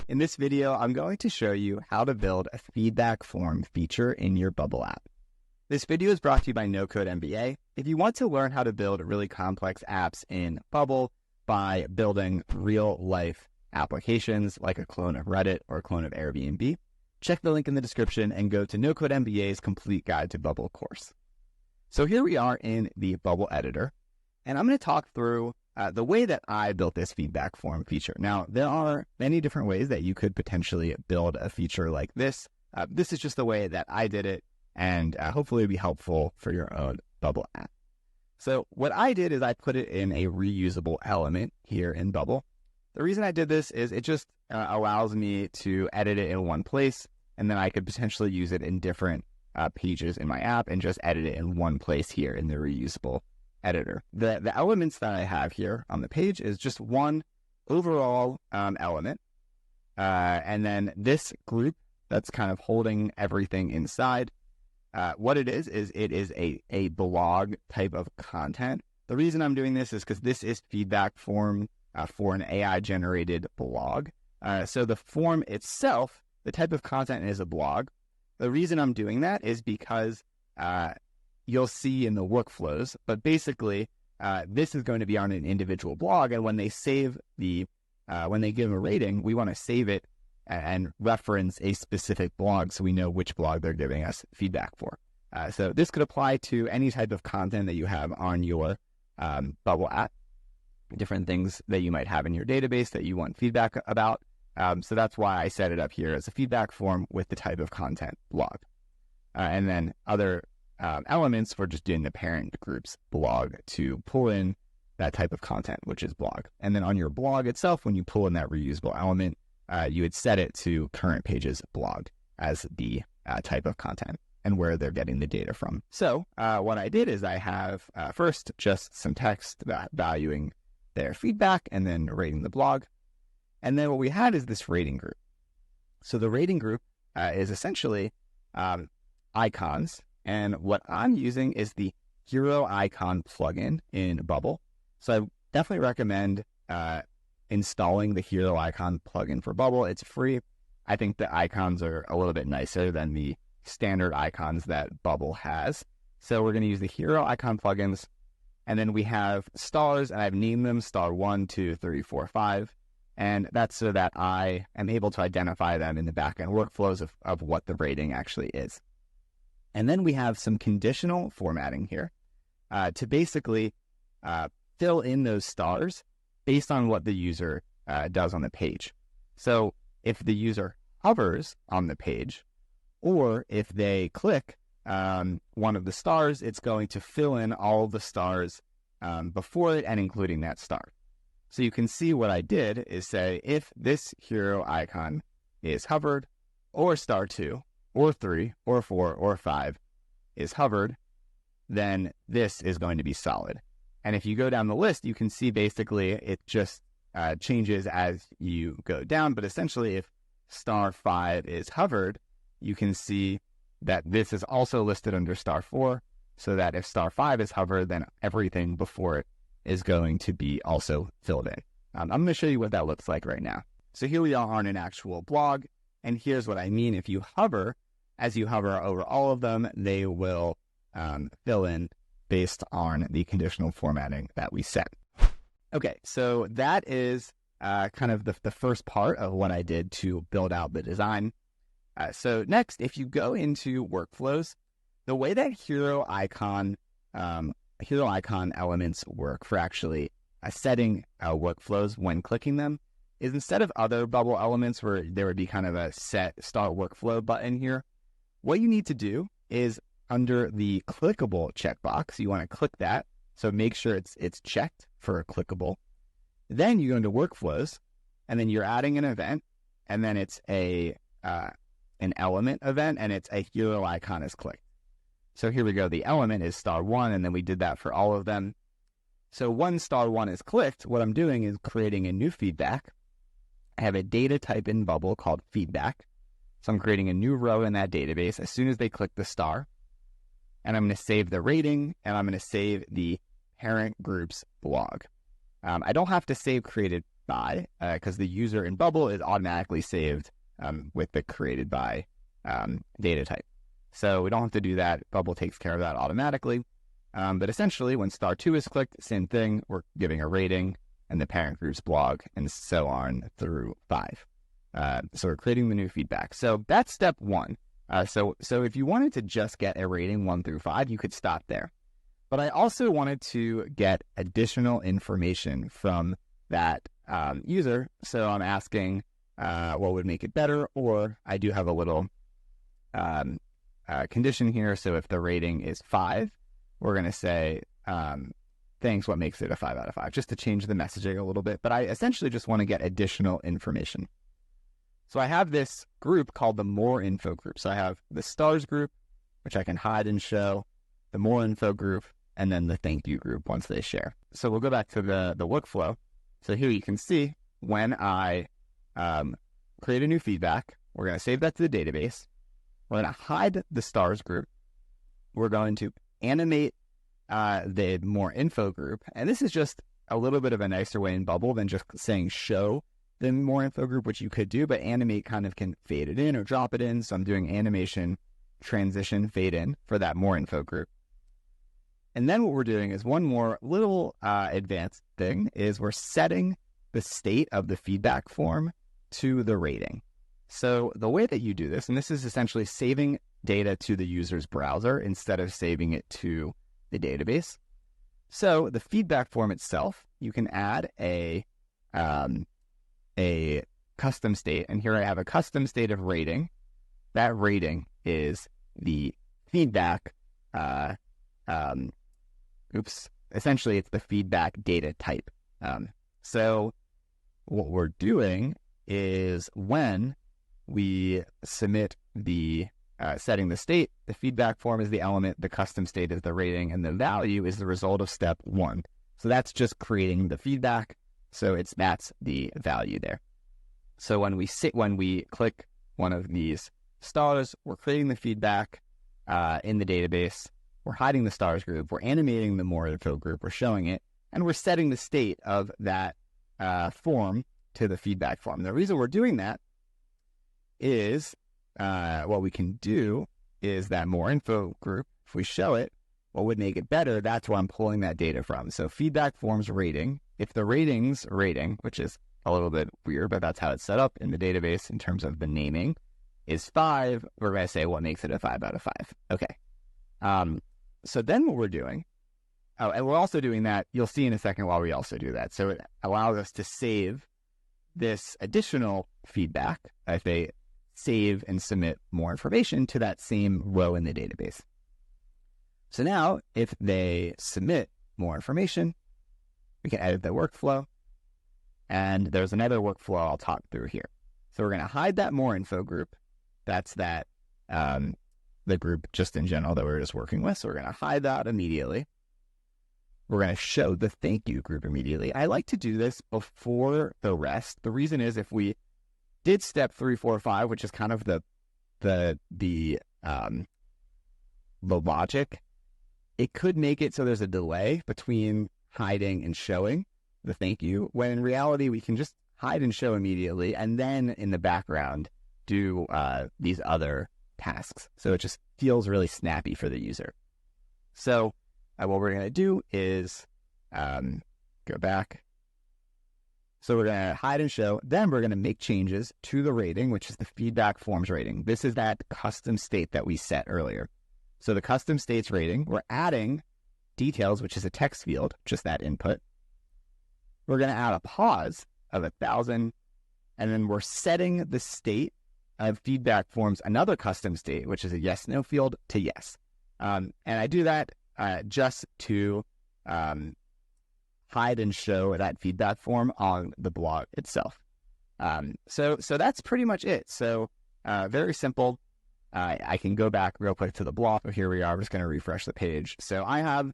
In this video, I'm going to show you how to build a feedback form feature in your Bubble app. This video is brought to you by No Code MBA. If you want to learn how to build really complex apps in Bubble by building real-life applications like a clone of Reddit or a clone of Airbnb, check the link in the description and go to No Code MBA's Complete Guide to Bubble course. So here we are in the Bubble editor, and I'm going to talk through the way that I built this feedback form feature. Now, there are many different ways that you could potentially build a feature like this. This is just the way that I did it, and hopefully it'll be helpful for your own Bubble app. So what I did is I put it in a reusable element here in Bubble. The reason I did this is it just allows me to edit it in one place, and then I could potentially use it in different pages in my app and just edit it in one place here in the reusable editor. The elements that I have here on the page is just one overall element, and then this group that's kind of holding everything inside. What it is it is a blog type of content. The reason I'm doing this is because this is feedback form for an AI-generated blog. So the form itself, the type of content is a blog. The reason I'm doing that is because you'll see in the workflows, but basically this is going to be on an individual blog, and when they save when they give a rating, we want to save it and reference a specific blog so we know which blog they're giving us feedback for. So this could apply to any type of content that you have on your Bubble app, different things that you might have in your database that you want feedback about. So that's why I set it up here as a feedback form with the type of content blog. And then other elements for just doing the parent group's blog to pull in that type of content, which is blog. And then on your blog itself, when you pull in that reusable element, you would set it to current pages blog as the type of content and where they're getting the data from. So what I did is I have first just some text valuing their feedback and then rating the blog. And then what we had is this rating group. So the rating group is essentially icons. And what I'm using is the Hero Icon plugin in Bubble. So I definitely recommend installing the Hero Icon plugin for Bubble. It's free. I think the icons are a little bit nicer than the standard icons that Bubble has. So we're going to use the Hero Icon plugins. And then we have stars, and I've named them star 1, 2, 3, 4, 5. And that's so that I am able to identify them in the backend workflows of what the rating actually is. And then we have some conditional formatting here to basically fill in those stars based on what the user does on the page. So if the user hovers on the page, or if they click one of the stars, it's going to fill in all the stars before it and including that star. So you can see what I did is say, if this hero icon is hovered, or star 2, or 3, or 4, or 5 is hovered, then this is going to be solid. And if you go down the list, you can see basically it just changes as you go down. But essentially, if star 5 is hovered, you can see that this is also listed under star 4, so that if star 5 is hovered, then everything before it is going to be also filled in. I'm going to show you what that looks like right now. So here we are on an actual blog, and here's what I mean. If you hover, as you hover over all of them, they will fill in based on the conditional formatting that we set. Okay, so that is kind of the first part of what I did to build out the design. So next, if you go into workflows, the way that hero icon elements work for actually setting workflows when clicking them is instead of other Bubble elements where there would be kind of a set start workflow button here, what you need to do is under the clickable checkbox, you want to click that. So make sure it's checked for clickable. Then you go into workflows, and then you're adding an event, and then it's an element event, and it's a hero icon is clicked. So here we go. The element is star 1, and then we did that for all of them. So once star 1 is clicked, what I'm doing is creating a new feedback. I have a data type in Bubble called feedback. So I'm creating a new row in that database as soon as they click the star. And I'm going to save the rating, and I'm going to save the parent group's blog. I don't have to save created by, because the user in Bubble is automatically saved with the created by data type. So we don't have to do that. Bubble takes care of that automatically. But essentially, when star 2 is clicked, same thing. We're giving a rating and the parent group's blog, and so on through 5. So we're creating the new feedback. So that's step 1. So if you wanted to just get a rating 1 through 5, you could stop there. But I also wanted to get additional information from that user. So I'm asking what would make it better, or I do have a little condition here. So if the rating is 5, we're going to say, thanks, what makes it a 5 out of 5, just to change the messaging a little bit. But I essentially just want to get additional information. So I have this group called the More Info group. So I have the stars group, which I can hide and show, the More Info group, and then the thank you group once they share. So we'll go back to the workflow. So here you can see when I create a new feedback, we're going to save that to the database. We're going to hide the stars group. We're going to animate the More Info group. And this is just a little bit of a nicer way in Bubble than just saying show the More Info group, which you could do, but animate kind of can fade it in or drop it in. So I'm doing animation, transition, fade in for that More Info group. And then what we're doing is one more little advanced thing is we're setting the state of the feedback form to the rating. So the way that you do this, and this is essentially saving data to the user's browser instead of saving it to the database. So the feedback form itself, you can add a custom state. And here I have a custom state of rating. That rating is the feedback, essentially it's the feedback data type. So what we're doing is when we submit the setting the state, the feedback form is the element, the custom state is the rating, and the value is the result of step 1. So that's just creating the feedback. So that's the value there. So when we click one of these stars, we're creating the feedback in the database. We're hiding the stars group. We're animating the More Info group. We're showing it, and we're setting the state of that form to the feedback form. The reason we're doing that is what we can do is that More Info group, if we show it, what would make it better, that's where I'm pulling that data from. So feedback forms rating. If the rating's rating, which is a little bit weird, but that's how it's set up in the database in terms of the naming, is 5, we're going to say what makes it a 5 out of 5. Okay. So then what we're doing, and we're also doing that, you'll see in a second while we also do that. So it allows us to save this additional feedback if they save and submit more information to that same row in the database. So now if they submit more information, we can edit the workflow. And there's another workflow I'll talk through here. So we're going to hide that More Info group. That's that the group just in general that we're just working with. So we're going to hide that immediately. We're going to show the thank you group immediately. I like to do this before the rest. The reason is if we did step 3, 4, 5, which is kind of the logic, it could make it so there's a delay between hiding and showing the thank you, when in reality we can just hide and show immediately and then in the background do these other tasks. So it just feels really snappy for the user. So what we're going to do is go back. So we're going to hide and show. Then we're going to make changes to the rating, which is the feedback forms rating. This is that custom state that we set earlier. So the custom states rating, we're adding details, which is a text field, just that input. We're going to add a pause of 1,000, and then we're setting the state of feedback forms another custom state, which is a yes/no field, to yes. And I do that just to hide and show that feedback form on the blog itself. So that's pretty much it. So very simple. I can go back real quick to the blog. Here we are. We're just going to refresh the page. So I have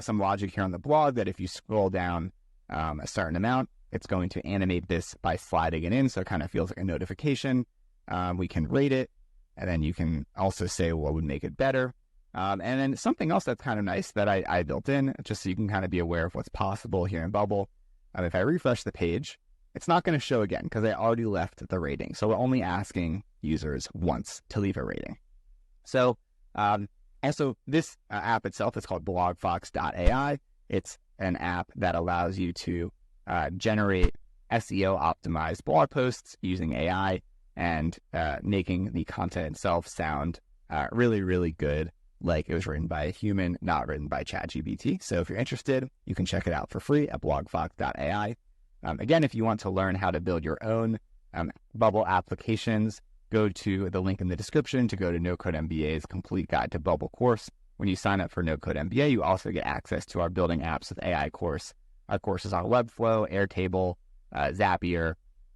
some logic here on the blog that if you scroll down a certain amount, it's going to animate this by sliding it in. So it kind of feels like a notification. We can rate it, and then you can also say what would make it better. And then something else that's kind of nice that I built in, just so you can kind of be aware of what's possible here in Bubble. If I refresh the page, it's not going to show again because I already left the rating. So we're only asking users once to leave a rating. So, and so this app itself is called blogfox.ai. It's an app that allows you to generate SEO optimized blog posts using AI and making the content itself sound really, really good, like it was written by a human, not written by ChatGPT. So if you're interested, you can check it out for free at blogfox.ai. Again, if you want to learn how to build your own Bubble applications, go to the link in the description to go to No Code MBA's complete guide to Bubble course. When you sign up for No Code MBA, you also get access to our Building Apps with AI course. Our courses on Webflow, Airtable, Zapier,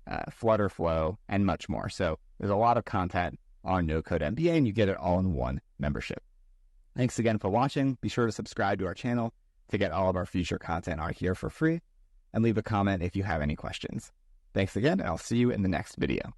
Flutterflow, and much more. So there's a lot of content on No Code MBA, and you get it all in one membership. Thanks again for watching. Be sure to subscribe to our channel to get all of our future content out here for free, and leave a comment if you have any questions. Thanks again, and I'll see you in the next video.